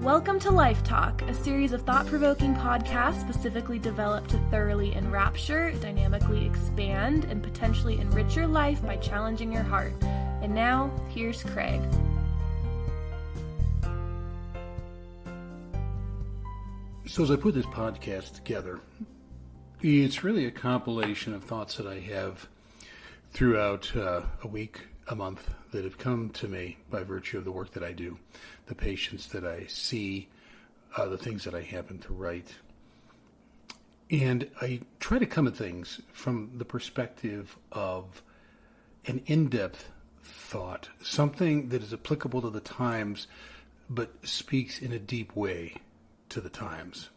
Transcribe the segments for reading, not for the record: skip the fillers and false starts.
Welcome to Life Talk, a series of thought-provoking podcasts specifically developed to thoroughly enrapture, dynamically expand, and potentially enrich your life by challenging your heart. And now, here's Craig. So as I put this podcast together, it's really a compilation of thoughts that I have throughout a week, a month, that have come to me by virtue of the work that I do, the patients that I see, the things that I happen to write. And I try to come at things from the perspective of an in-depth thought, something that is applicable to the times, but speaks in a deep way to the times.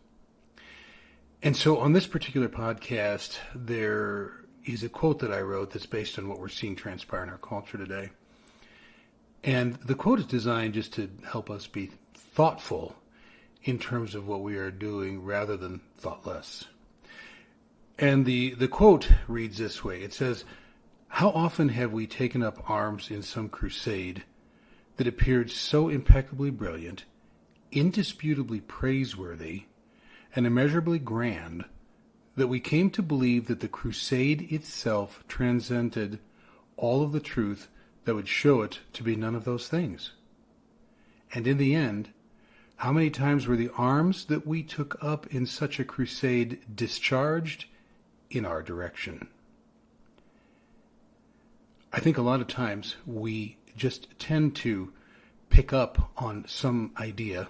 And so on this particular podcast, there is a quote that I wrote that's based on what we're seeing transpire in our culture today. And the quote is designed just to help us be thoughtful in terms of what we are doing rather than thoughtless. And the quote reads this way. It says, "How often have we taken up arms in some crusade that appeared so impeccably brilliant, indisputably praiseworthy, and immeasurably grand, that we came to believe that the crusade itself transcended all of the truth that would show it to be none of those things. And in the end, how many times were the arms that we took up in such a crusade discharged in our direction?" I think a lot of times we just tend to pick up on some idea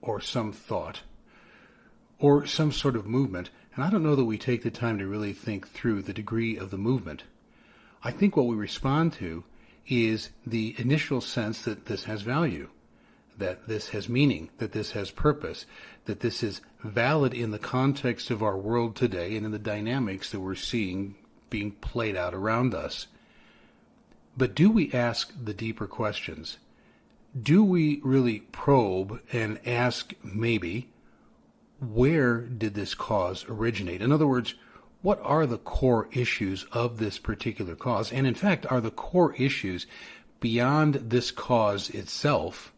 or some thought or some sort of movement, and I don't know that we take the time to really think through the degree of the movement. I think what we respond to is the initial sense that this has value, that this has meaning, that this has purpose, that this is valid in the context of our world today and in the dynamics that we're seeing being played out around us. But do we ask the deeper questions? Do we really probe and ask maybe, where did this cause originate? In other words, what are the core issues of this particular cause? And in fact, are the core issues beyond this cause itself?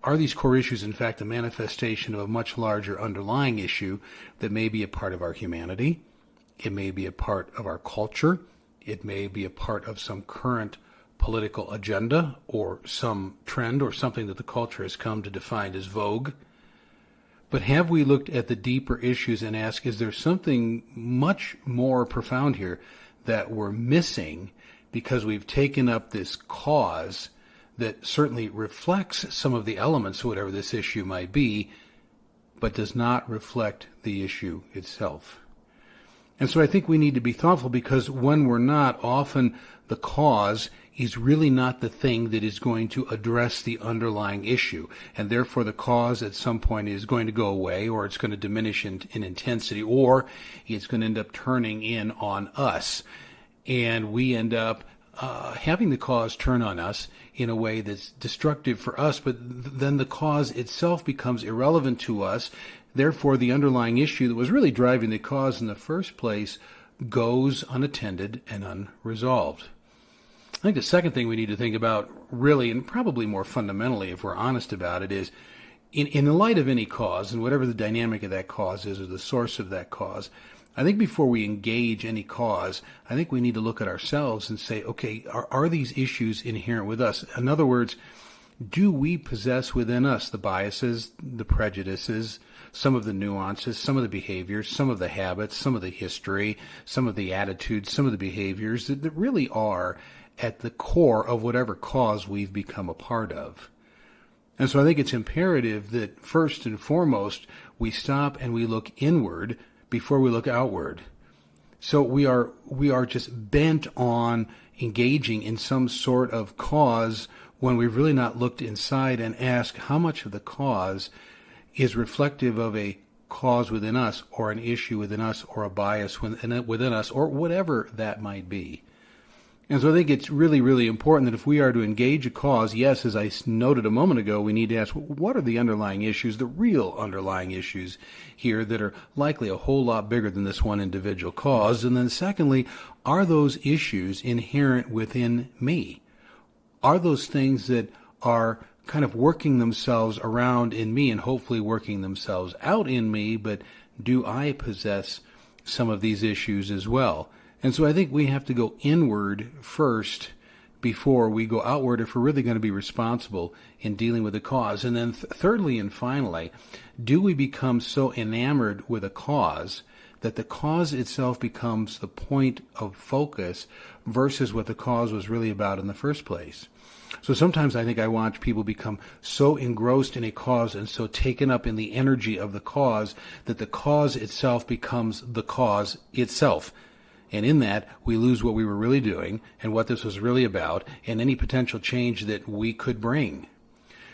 Are these core issues, in fact, a manifestation of a much larger underlying issue that may be a part of our humanity? It may be a part of our culture. It may be a part of some current political agenda or some trend or something that the culture has come to define as vogue. But have we looked at the deeper issues and asked, is there something much more profound here that we're missing because we've taken up this cause that certainly reflects some of the elements, whatever this issue might be, but does not reflect the issue itself? And so I think we need to be thoughtful, because when we're not, often the cause is really not the thing that is going to address the underlying issue. And therefore the cause at some point is going to go away, or it's going to diminish in intensity, or it's going to end up turning in on us. And we end up having the cause turn on us in a way that's destructive for us, but then the cause itself becomes irrelevant to us. Therefore, the underlying issue that was really driving the cause in the first place goes unattended and unresolved. I think the second thing we need to think about, really, and probably more fundamentally if we're honest about it, is in the light of any cause, and whatever the dynamic of that cause is or the source of that cause, I think before we engage any cause, I think we need to look at ourselves and say, okay, are these issues inherent with us? In other words, do we possess within us the biases, the prejudices, some of the nuances, some of the behaviors, some of the habits, some of the history, some of the attitudes, some of the behaviors that really are at the core of whatever cause we've become a part of? And so I think it's imperative that first and foremost, we stop and we look inward before we look outward. So we are just bent on engaging in some sort of cause when we've really not looked inside and asked how much of the cause is reflective of a cause within us, or an issue within us, or a bias within us, or whatever that might be. And so I think it's really, really important that if we are to engage a cause, yes, as I noted a moment ago, we need to ask, what are the underlying issues, the real underlying issues here that are likely a whole lot bigger than this one individual cause? And then secondly, are those issues inherent within me? Are those things that are kind of working themselves around in me and hopefully working themselves out in me, but do I possess some of these issues as well? And so I think we have to go inward first before we go outward if we're really going to be responsible in dealing with the cause. And then thirdly and finally, do we become so enamored with a cause that the cause itself becomes the point of focus versus what the cause was really about in the first place? So sometimes I think I watch people become so engrossed in a cause and so taken up in the energy of the cause that the cause itself becomes the cause itself. And in that, we lose what we were really doing and what this was really about and any potential change that we could bring.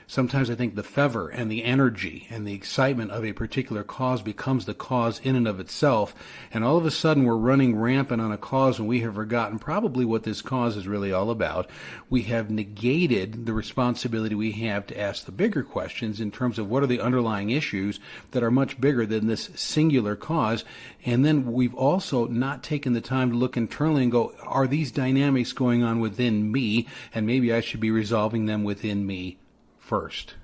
Sometimes I think the fervor and the energy and the excitement of a particular cause becomes the cause in and of itself, and all of a sudden we're running rampant on a cause and we have forgotten probably what this cause is really all about. We have negated the responsibility we have to ask the bigger questions in terms of what are the underlying issues that are much bigger than this singular cause, and then we've also not taken the time to look internally and go, are these dynamics going on within me, and maybe I should be resolving them within me first.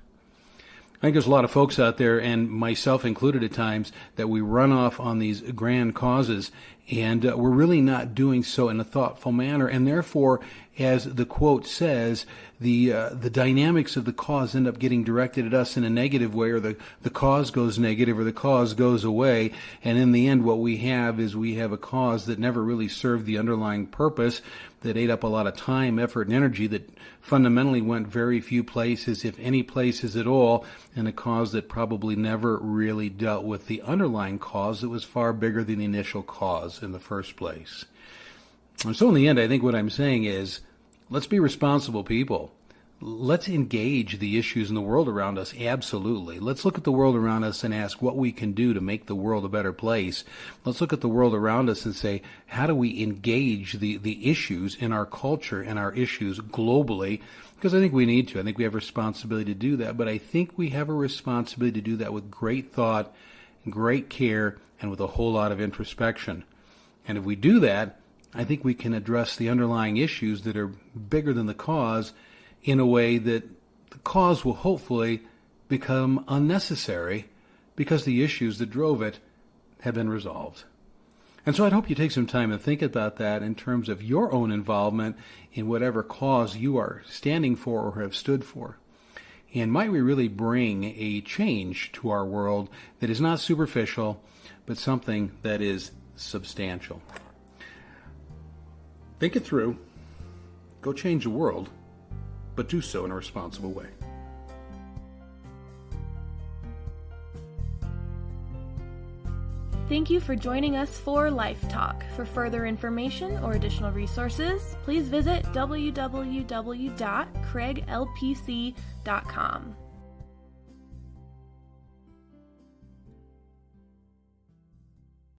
I think there's a lot of folks out there, and myself included at times, that we run off on these grand causes, and we're really not doing so in a thoughtful manner, and therefore, as the quote says, the dynamics of the cause end up getting directed at us in a negative way, or the cause goes negative, or the cause goes away, and in the end what we have is we have a cause that never really served the underlying purpose, that ate up a lot of time, effort, and energy, that fundamentally went very few places, if any places at all, and a cause that probably never really dealt with the underlying cause that was far bigger than the initial cause in the first place. And so in the end, I think what I'm saying is, let's be responsible people. Let's engage the issues in the world around us, absolutely. Let's look at the world around us and ask what we can do to make the world a better place. Let's look at the world around us and say, how do we engage the issues in our culture and our issues globally? Because I think we need to. I think we have a responsibility to do that. But I think we have a responsibility to do that with great thought, great care, and with a whole lot of introspection. And if we do that, I think we can address the underlying issues that are bigger than the cause in a way that the cause will hopefully become unnecessary because the issues that drove it have been resolved. And so I'd hope you take some time and think about that in terms of your own involvement in whatever cause you are standing for or have stood for. And might we really bring a change to our world that is not superficial, but something that is substantial? Think it through. Go change the world, but do so in a responsible way. Thank you for joining us for Life Talk. For further information or additional resources, please visit www.craiglpc.com.